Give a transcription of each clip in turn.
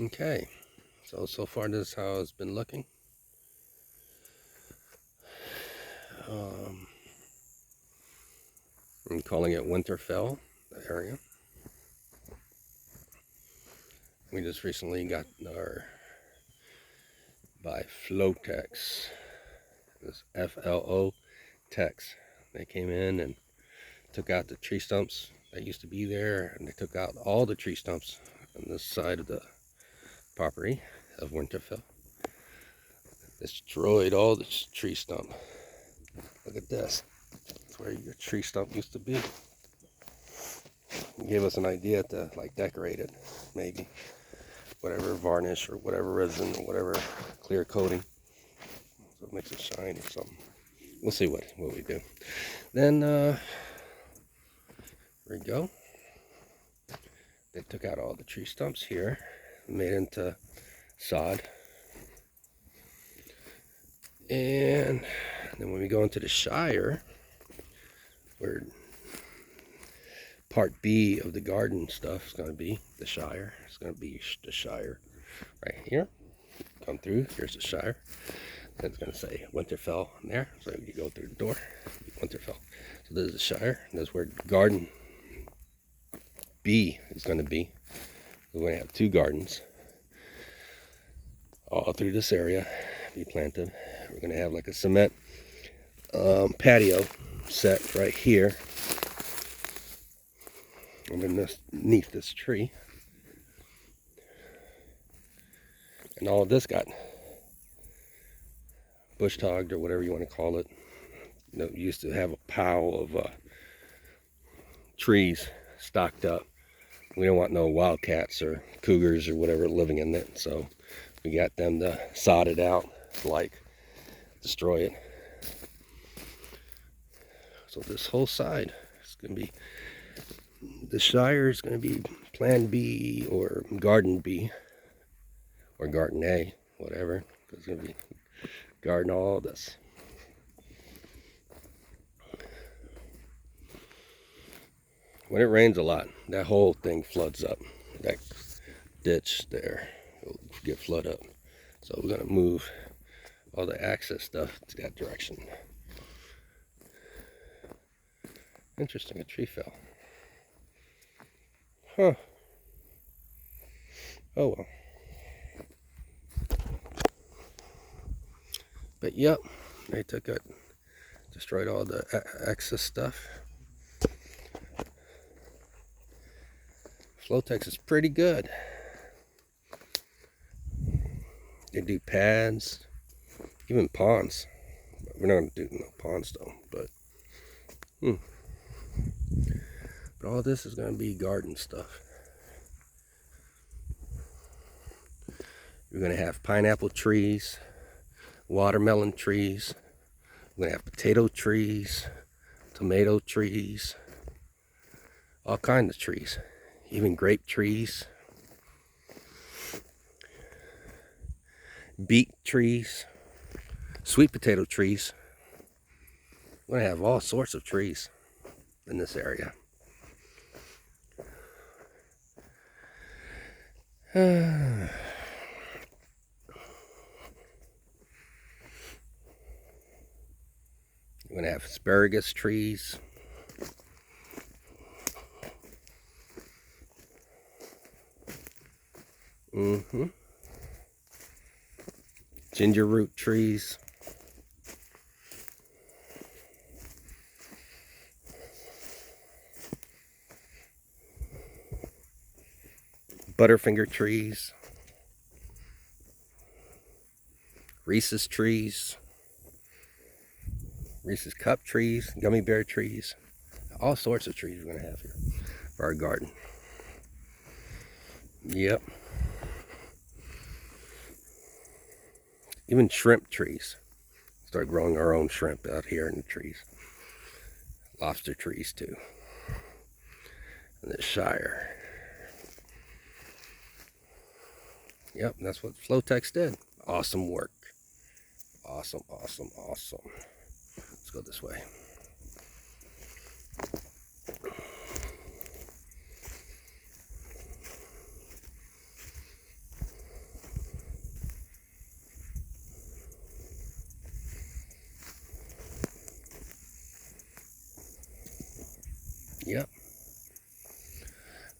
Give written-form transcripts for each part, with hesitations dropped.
Okay, so far this is how it's been looking. I'm calling it Winterfell, the area. We just recently got our by FLO-TEX. This FLO-TEX. They came in and took out the tree stumps that used to be there, and they took out all the tree stumps on this side of the property of Winterfell. Destroyed all the tree stump. Look at this. That's where your tree stump used to be. It gave us an idea to like decorate it, maybe. Whatever varnish or whatever resin or whatever clear coating. So it makes it shine or something. We'll see what we do. Then, there we go. They took out all the tree stumps here, made into sod. And then when we go into the Shire, where part B of the garden stuff is going to be the Shire. It's going to be the Shire right here. Come through, here's the Shire. And it's going to say Winterfell in there. So you go through the door, Winterfell. So this is the Shire. And that's where garden B is going to be. We're going to have two gardens all through this area, be planted. We're going to have like a cement patio set right here underneath this tree. And all of this got bush hogged or whatever you want to call it. You know, used to have a pile of trees stocked up. We don't want no wildcats or cougars or whatever living in it, so we got them to sod it out, like destroy it. So this whole side is going to be, the Shire is going to be Plan B or Garden B or Garden A, whatever. It's going to be garden all this. When it rains a lot, that whole thing floods up. That ditch there will get flooded up. So we're going to move all the access stuff to that direction. Interesting, a tree fell. Huh. Oh well. But yep, they took it, destroyed all the excess stuff. FLO-TEX is pretty good. They do pads, even ponds. We're not going to do no ponds though, but all this is going to be garden stuff. You're going to have pineapple trees, watermelon trees. We're going to have potato trees, tomato trees, all kinds of trees, even grape trees, beet trees, sweet potato trees. We're going to have all sorts of trees in this area. We're going to have asparagus trees. Ginger root trees. Butterfinger trees. Reese's trees. Reese's cup trees, gummy bear trees, all sorts of trees we're going to have here for our garden. Yep. Even shrimp trees. Start growing our own shrimp out here in the trees. Lobster trees too. And the Shire. Yep, that's what FLO-TEX did. Awesome work. Awesome, awesome, awesome. Let's go this way. Yep.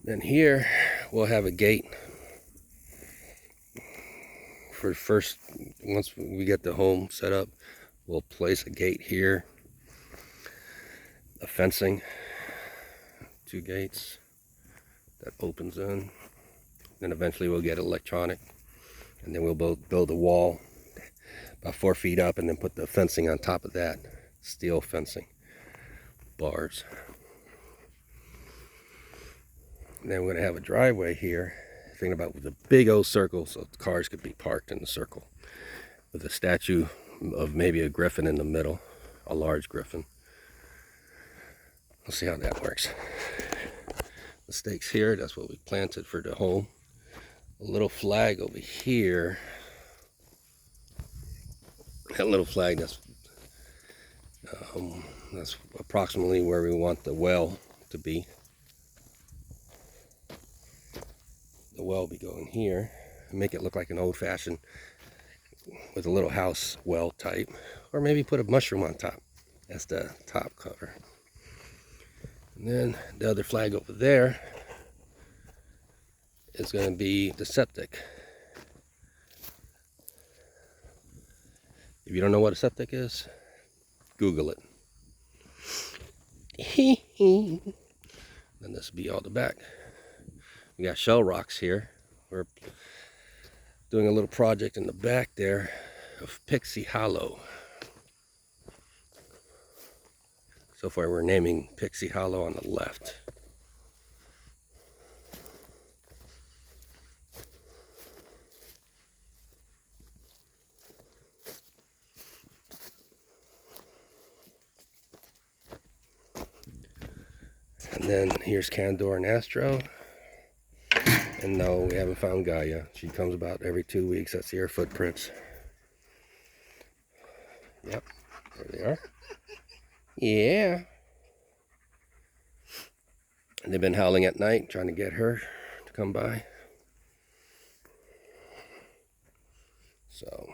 Then here we'll have a gate for first. Once we get the home set up, we'll place a gate here, a fencing, 2 gates that opens in. Then eventually we'll get electronic, and then we'll build a wall about 4 feet up, and then put the fencing on top of that, steel fencing, bars. And then we're going to have a driveway here, thinking about with a big old circle so the cars could be parked in the circle, with a statue of maybe a griffin in the middle, a large griffin. We'll see how that works. The stakes here, that's what we planted for the home. A little flag over here. That little flag, that's approximately where we want the well to be. The well will be going here. Make it look like an old-fashioned, with a little house well type. Or maybe put a mushroom on top. That's the top cover. And then the other flag over there is going to be the septic. If you don't know what a septic is, Google it. Then this will be all the back. We got shell rocks here. We're doing a little project in the back there of Pixie Hollow. So far we're naming Pixie Hollow on the left. And then here's Candor and Astro. And no, we haven't found Gaia. She comes about every 2 weeks. That's her footprints. Yep, there they are. Yeah. And they've been howling at night, trying to get her to come by. So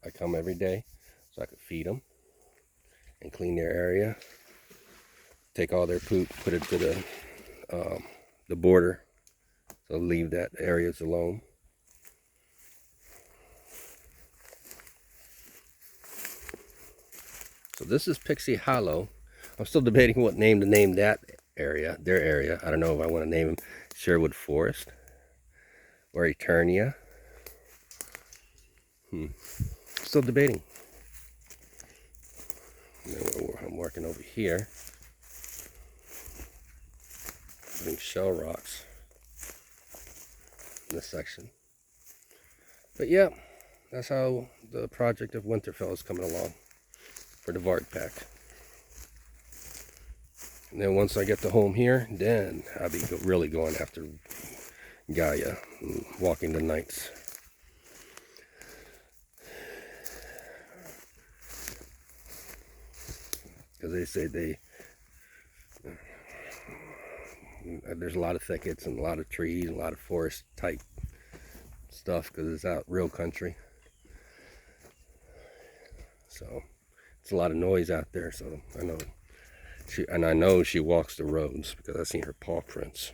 I come every day so I could feed them and clean their area. Take all their poop, put it to the border. So leave that areas alone. So this is Pixie Hollow. I'm still debating what name to name that area, their area. I don't know if I want to name them Sherwood Forest or Eternia. Still debating. And then I'm working over here, putting shell rocks in this section. But yeah, that's how the project of Winterfell is coming along for the Varg pack. And then once I get the home here, then I'll be really going after Gaia and walking the nights. Because they say there's a lot of thickets and a lot of trees and a lot of forest type stuff because it's out real country. So it's a lot of noise out there. So I know she walks the roads because I've seen her paw prints.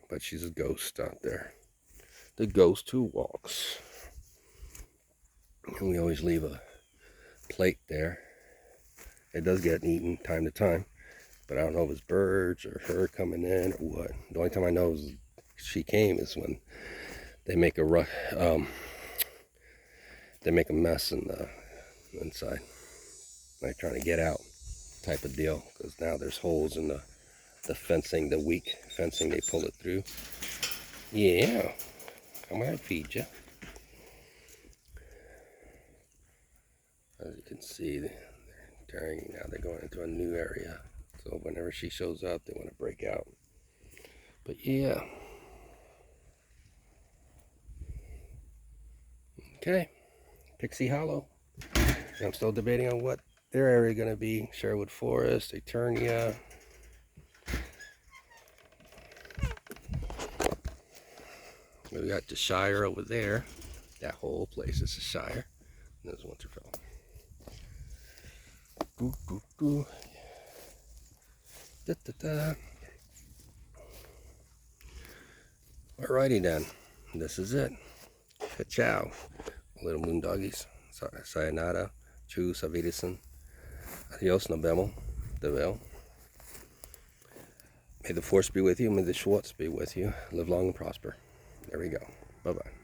But she's a ghost out there. The ghost who walks. And we always leave a plate there. It does get eaten time to time, but I don't know if it's birds or her coming in or what. The only time I know she came is when they make a mess in the inside, like trying to get out type of deal. Because now there's holes in the fencing, the weak fencing. They pull it through. Yeah, come on, feed you. As you can see, now they're going into a new area, so whenever she shows up they want to break out. But yeah, okay, Pixie Hollow. I'm still debating on what their area is going to be. Sherwood Forest, Eternia. We got the Shire over there. That whole place is a shire. And there's Winterfell. Doo, doo, doo. Da, da, da. Alrighty then. This is it. Ciao, little moon doggies. Sayonara. Tschüss, auf Wiedersehen. Adios, nobemo. Devel. May the force be with you. May the Schwartz be with you. Live long and prosper. There we go. Bye-bye.